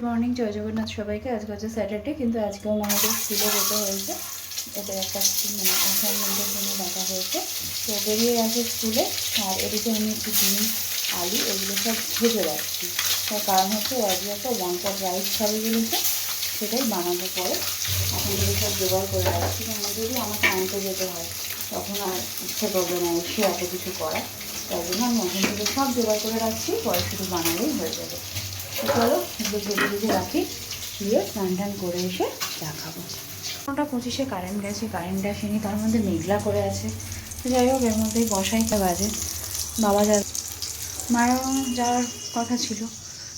Morning, জয় জগন্নাথ সবাইকে। আজকে হচ্ছে স্যাটারডে, কিন্তু আজকেও আমাদের স্কুলে যেতে হয়েছে। এটা একটা মানে অ্যাসাইনমেন্টের জন্য ডাকা হয়েছে। তো বেরিয়ে আছে স্কুলে। আর এদিকে আমি একটু ডিম, আলু এগুলো সব ভেজে রাখছি। তার কারণ হচ্ছে আজকে একটা 1 পট রাইস খাবে বলেছে, সেটাই বানাবো পরে। এখন যদি সব জোগাড় করে রাখছি, কেন যদি আমাকে আনতে যেতে হয় তখন আর ইচ্ছে করবে না এসে এত কিছু করা। তাই জন্য আমি এখন থেকে সব জোগাড় করে রাখছি, পরে শুধু বানালেই হয়ে যাবে। চলো এগুলো ভেজে ভেজে রাখি, দিয়ে স্নান টান করে এসে চা খাবো। 9:25 কারেন্ট গেছে, কারেন্ট আসেনি, তার মধ্যে মেঘলা করে আছে। তো যাই হোক, এর মধ্যেই বসাইটা বাজে। বাবা মারা যাওয়ার কথা ছিল,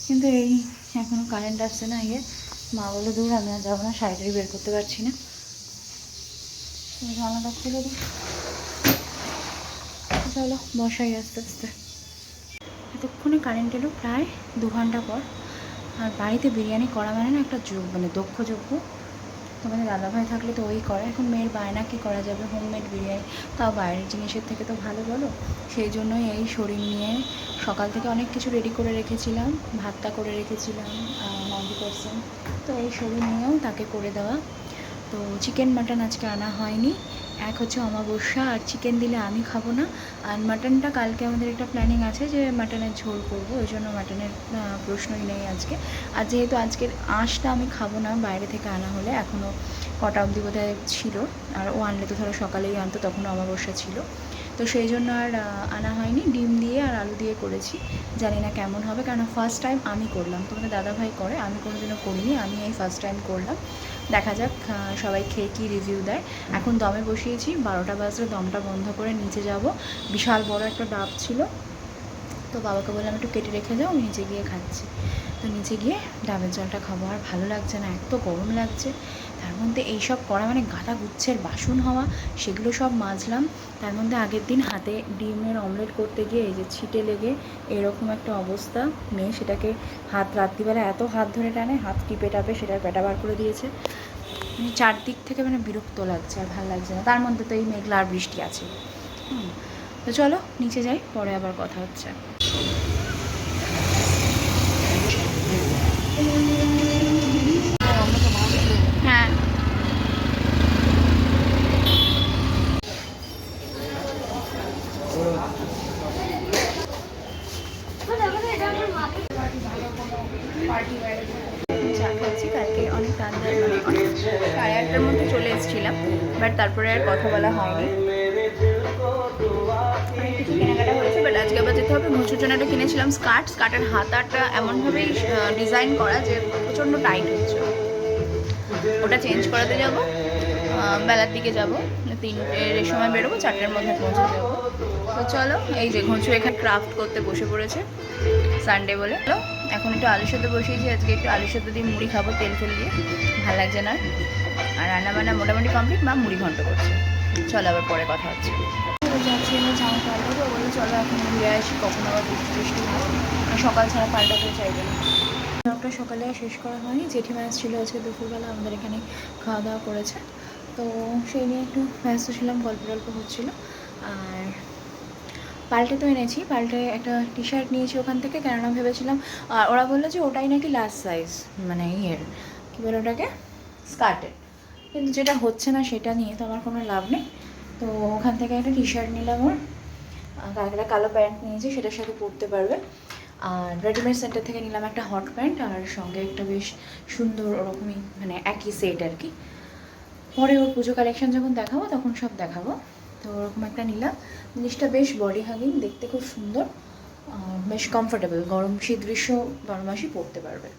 কিন্তু এই এখনও কারেন্ট আসছে না। মা বলে দূর, আমি আর যাবো না, শাড়িটাই বের করতে পারছি না। জানাটা খুলে দিই। চলো বসাই আস্তে আস্তে। এতক্ষণে কারেন্ট এলো, প্রায় 2 ঘন্টা পর। আর বাড়িতে বিরিয়ানি করা মানে না একটা মানে দক্ষ যোগ্য। তোমাদের দাদাভাই থাকলে তো ওই করে। এখন মেয়ের বায়না কী করা যাবে, হোমমেড বিরিয়ানি, তাও বাইরের জিনিসের থেকে তো ভালো বলো। সেই জন্যই এই শরীর নিয়ে সকাল থেকে অনেক কিছু রেডি করে রেখেছিলাম, ভাতটা করে রেখেছিলাম 90%। তো এই শরীর নিয়েও তাকে করে দেওয়া। তো চিকেন মাটন আজকে আনা হয়নি। এক হচ্ছে অমাবস্যা, আর চিকেন দিলে আমি খাবো না। আর মাটনটা কালকে আমাদের একটা প্ল্যানিং আছে যে মাটনের ঝোল করবো, ওই জন্য মাটনের প্রশ্নই নেই আজকে। আর যেহেতু আজকের আঁশটা আমি খাবো না, বাইরে থেকে আনা হলে, এখনও কটা অবধি বোধহয় ছিল। আর ও আনলে তো ধরো সকালেই আনতো, তখনও অমাবস্যা ছিল। তো সেই জন্য আর আনা হয়নি। ডিম দিয়ে আর আলু দিয়ে করেছি, জানি না কেমন হবে, কারণ ফার্স্ট টাইম আমি করলাম। তোমাদের দাদাভাই করে, আমি কোনোদিনও করিনি, আমি এই ফার্স্ট টাইম করলাম। দেখা যাক সবাই খেয়ে কী রিভিউ দেয়। এখন দমে বসিয়েছি, 12টা বাজলে দমটা বন্ধ করে নিচে যাব। বিশাল বড় একটা ডাব ছিল, তো বাবাকে বললাম একটু কেটে রেখে যাও, নিচে গিয়ে খাচ্ছি। তো নিচে গিয়ে ডাবের জলটা খাবো। আর ভালো লাগছে না, এত গরম লাগছে। তার মধ্যে এইসব করা মানে গাদা গুচ্ছের বাসন হওয়া, সেগুলো সব মাজলাম। তার মধ্যে আগের দিন হাতে ডিমের অমলেট করতে গিয়ে এই যে ছিটে লেগে এরকম একটা অবস্থা। মেয়ে সেটাকে রাত্রিবেলা এত হাত ধরে টানে, হাত টিপে টাপে সেটার পেটা বার করে দিয়েছে। মানে চারদিক থেকে মানে বিরক্ত লাগছে, আর ভালো লাগছে না। তার মধ্যে তো এই মেঘলা আর বৃষ্টি আছে। তো চলো নিচে যাই, পরে আবার কথা হচ্ছে। হ্যাঁ, চা খাচ্ছি। কালকে অনেক তাড়াতাড়ি মানে 8:30টার মধ্যে চলে এসেছিলাম, বাট তারপরে আর কথা বলা হয়নি। অনেক কিছু কেনাকাটা হয়েছে, বাট আজকে আবার যেতে হবে। ঘুষুর জন্য একটা কিনেছিলাম স্কার্টের হাতাটা এমনভাবেই ডিজাইন করা যে প্রচণ্ড টাইট হচ্ছে। ওটা চেঞ্জ করাতে যাব, বেলার দিকে যাব। 3টের সময় বেরোবো, 4টের মধ্যে পৌঁছে যাবো। তো চলো, এই যে ঘুঁচু এখানে ক্রাফট করতে বসে পড়েছে, সানডে বলে। চলো এখন একটু আলু সেদ্ধ বসিয়েছি, আজকে একটু আলু সেদ্ধ দিয়ে মুড়ি খাবো, তেল ফেল দিয়ে। ভালো লাগছে না। আর রান্নাবান্না মোটামুটি কমপ্লিট, মা মুড়ি ঘন্ট করছে। চলো আবার পরে কথা হচ্ছে। যাচ্ছি আমি জামা পাল্টাবো, বলে চলো এখন ঘুরে আসি, কখন আবার বৃষ্টি বৃষ্টি হয়। সকাল ছাড়া পাল্টাতে চাইবে না। ব্লগটা সকালে শেষ করা হয়নি। জেঠিমা ছিল আজকে দুপুরবেলা, আমাদের এখানে খাওয়া দাওয়া করেছে। তো সেই নিয়ে একটু ব্যস্ত ছিলাম, গল্প টল্প হচ্ছিলো। আর পাল্টে তো এনেছি, পাল্টে একটা টি শার্ট নিয়েছি ওখান থেকে, কেননা ভেবেছিলাম, আর ওরা বললো যে ওটাই নাকি লাস্ট সাইজ, মানে কী বলে ওটাকে, স্কার্টের। কিন্তু যেটা হচ্ছে না সেটা নিয়ে তো আমার কোনো লাভ নেই। তো ওখান থেকে একটা টি শার্ট নিলাম, ওর একটা কালো প্যান্ট নিয়েছি, সেটার সাথে পরতে পারবে। আর রেডিমেড সেন্টার থেকে নিলাম একটা হট প্যান্ট, আর সঙ্গে একটা বেশ সুন্দর ওরকমই মানে একই সেট আর কি। পরে ওর পুজো কালেকশন যখন দেখাবো তখন সব দেখাবো। তো ওরকম একটা নিলাম। জিনিসটা বেশ বডি হাগিং, দেখতে খুব সুন্দর, বেশ কমফোর্টেবল। গরম শীত গ্রীষ্ম 12 মাসই পরতে পারবে।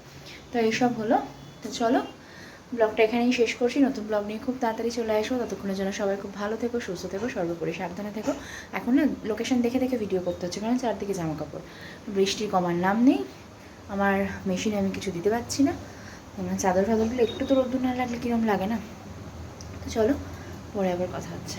তো এইসব হলো। তো চলো ব্লগটা এখানেই শেষ করছি। নতুন ব্লগ নিয়ে খুব তাড়াতাড়ি চলে আসবো। ততক্ষণের জন্য সবাই খুব ভালো থেকো, সুস্থ থেকো, সর্বোপরি সাবধানে থেকো। এখন না লোকেশন দেখে দেখে ভিডিও করতে হচ্ছে, কারণ চারদিকে জামা কাপড়, বৃষ্টি কমার নাম নেই। আমার মেশিনে আমি কিছু দিতে পারছি না, চাদর ফাদরগুলো একটু তো রোদ্দুর না লাগলে কীরকম লাগে না। তো চলো পরে আবার কথা হচ্ছে।